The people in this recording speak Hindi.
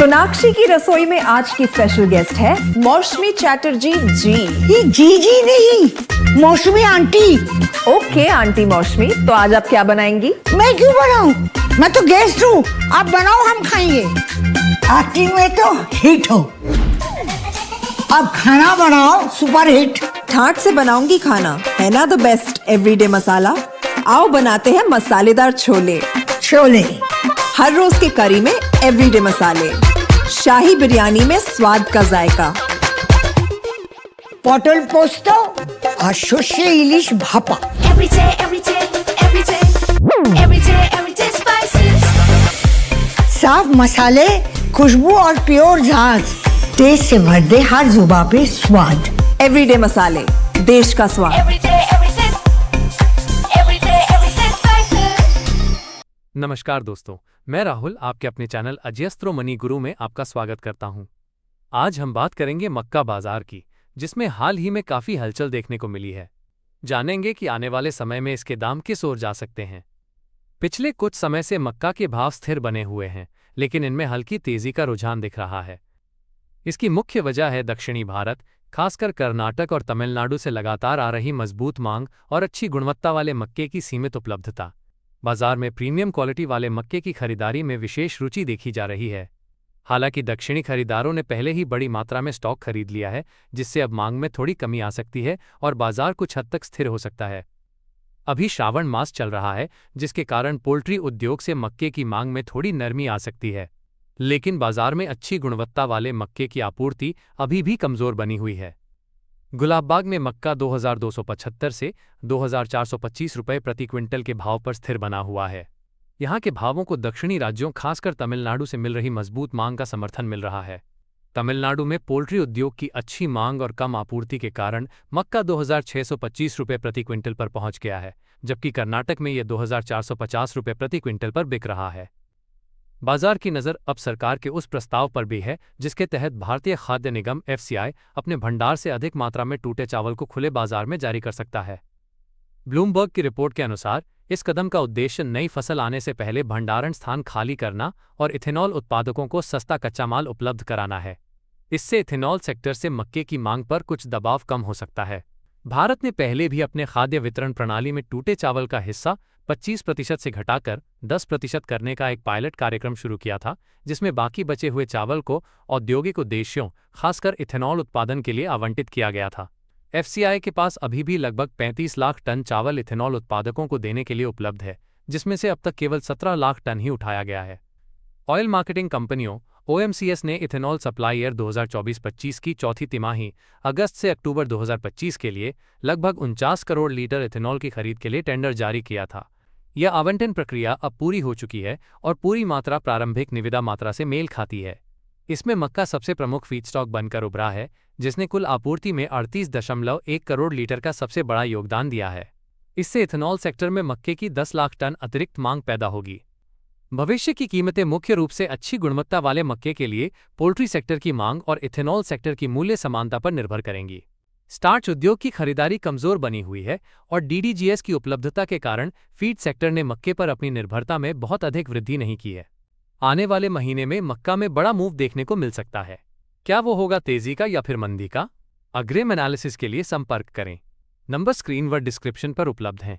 सोनाक्षी की रसोई में आज की स्पेशल गेस्ट है मौसमी चैटर्जी जी। ये जी नहीं, मौसमी आंटी। ओके आंटी मौसमी, तो आज आप क्या बनाएंगी? मैं क्यों बनाऊं? मैं तो गेस्ट हूँ, आप बनाओ हम खाएंगे। एक्टिंग में तो हिट हो, अब खाना बनाओ सुपर हिट। ठाट से बनाऊंगी खाना, है ना द बेस्ट एवरीडे मसाला। आओ बनाते हैं मसालेदार छोले। छोले हर रोज के करी में एवरीडे मसाले, शाही बिरयानी में स्वाद का जायका। পটল পোস্ত আর সর্ষে ইলিশ ভাপা। साफ मसाले, खुशबू और प्योर झांझ, टेस्ट से भर दे हर जुबान पे स्वाद। एवरीडे मसाले, देश का स्वाद। नमस्कार दोस्तों, मैं राहुल आपके अपने चैनल अजयस्त्रो मनी गुरु में आपका स्वागत करता हूं। आज हम बात करेंगे मक्का बाजार की, जिसमें हाल ही में काफ़ी हलचल देखने को मिली है। जानेंगे कि आने वाले समय में इसके दाम किस ओर जा सकते हैं। पिछले कुछ समय से मक्का के भाव स्थिर बने हुए हैं, लेकिन इनमें हल्की तेजी का रुझान दिख रहा है। इसकी मुख्य वजह है दक्षिणी भारत, खासकर कर्नाटक और तमिलनाडु से लगातार आ रही मजबूत मांग और अच्छी गुणवत्ता वाले मक्के की सीमित उपलब्धता। बाजार में प्रीमियम क्वालिटी वाले मक्के की खरीदारी में विशेष रुचि देखी जा रही है। हालांकि दक्षिणी खरीदारों ने पहले ही बड़ी मात्रा में स्टॉक खरीद लिया है, जिससे अब मांग में थोड़ी कमी आ सकती है और बाजार कुछ हद तक स्थिर हो सकता है। अभी श्रावण मास चल रहा है, जिसके कारण पोल्ट्री उद्योग से मक्के की मांग में थोड़ी नरमी आ सकती है, लेकिन बाजार में अच्छी गुणवत्ता वाले मक्के की आपूर्ति अभी भी कमजोर बनी हुई है। गुलाबबाग में मक्का 2275 से 2425 रुपये प्रति क्विंटल के भाव पर स्थिर बना हुआ है। यहाँ के भावों को दक्षिणी राज्यों खासकर तमिलनाडु से मिल रही मजबूत मांग का समर्थन मिल रहा है। तमिलनाडु में पोल्ट्री उद्योग की अच्छी मांग और कम आपूर्ति के कारण मक्का 2625 रुपये प्रति क्विंटल पर पहुंच गया है, जबकि कर्नाटक में यह 2450 रुपये प्रति क्विंटल पर बिक रहा है। बाजार की नज़र अब सरकार के उस प्रस्ताव पर भी है, जिसके तहत भारतीय खाद्य निगम (FCI) अपने भंडार से अधिक मात्रा में टूटे चावल को खुले बाजार में जारी कर सकता है। ब्लूमबर्ग की रिपोर्ट के अनुसार इस कदम का उद्देश्य नई फसल आने से पहले भंडारण स्थान खाली करना और इथेनॉल उत्पादकों को सस्ता कच्चा माल उपलब्ध कराना है। इससे इथेनॉल सेक्टर से मक्के की मांग पर कुछ दबाव कम हो सकता है। भारत ने पहले भी अपने खाद्य वितरण प्रणाली में टूटे चावल का हिस्सा 25% से घटाकर 10% करने का एक पायलट कार्यक्रम शुरू किया था, जिसमें बाकी बचे हुए चावल को औद्योगिक उद्देश्यों, खासकर इथेनॉल उत्पादन के लिए आवंटित किया गया था। FCI के पास अभी भी लगभग 35 लाख टन चावल इथेनॉल उत्पादकों को देने के लिए उपलब्ध है, जिसमें से अब तक केवल 17 लाख टन ही उठाया गया है। ऑयल मार्केटिंग कंपनियों OMCS ने इथेनॉल सप्लाई ईयर 2024-25 की चौथी तिमाही अगस्त से अक्टूबर 2025 के लिए लगभग 49 करोड़ लीटर इथेनॉल की खरीद के लिए टेंडर जारी किया था। यह आवंटन प्रक्रिया अब पूरी हो चुकी है और पूरी मात्रा प्रारंभिक निविदा मात्रा से मेल खाती है। इसमें मक्का सबसे प्रमुख फीडस्टॉक बनकर उभरा है, जिसने कुल आपूर्ति में 38.1 करोड़ लीटर का सबसे बड़ा योगदान दिया है। इससे इथेनॉल सेक्टर में मक्के की 10 लाख टन अतिरिक्त मांग पैदा होगी। भविष्य की कीमतें मुख्य रूप से अच्छी गुणवत्ता वाले मक्के के लिए पोल्ट्री सेक्टर की मांग और इथेनॉल सेक्टर की मूल्य समानता पर निर्भर करेंगी। स्टार्च उद्योग की खरीदारी कमजोर बनी हुई है और DDGS की उपलब्धता के कारण फीड सेक्टर ने मक्के पर अपनी निर्भरता में बहुत अधिक वृद्धि नहीं की है। आने वाले महीने में मक्का में बड़ा मूव देखने को मिल सकता है। क्या वो होगा तेजी का या फिर मंदी का? अग्रिम एनालिसिस के लिए संपर्क करें। नंबर स्क्रीन व डिस्क्रिप्शन पर उपलब्ध हैं।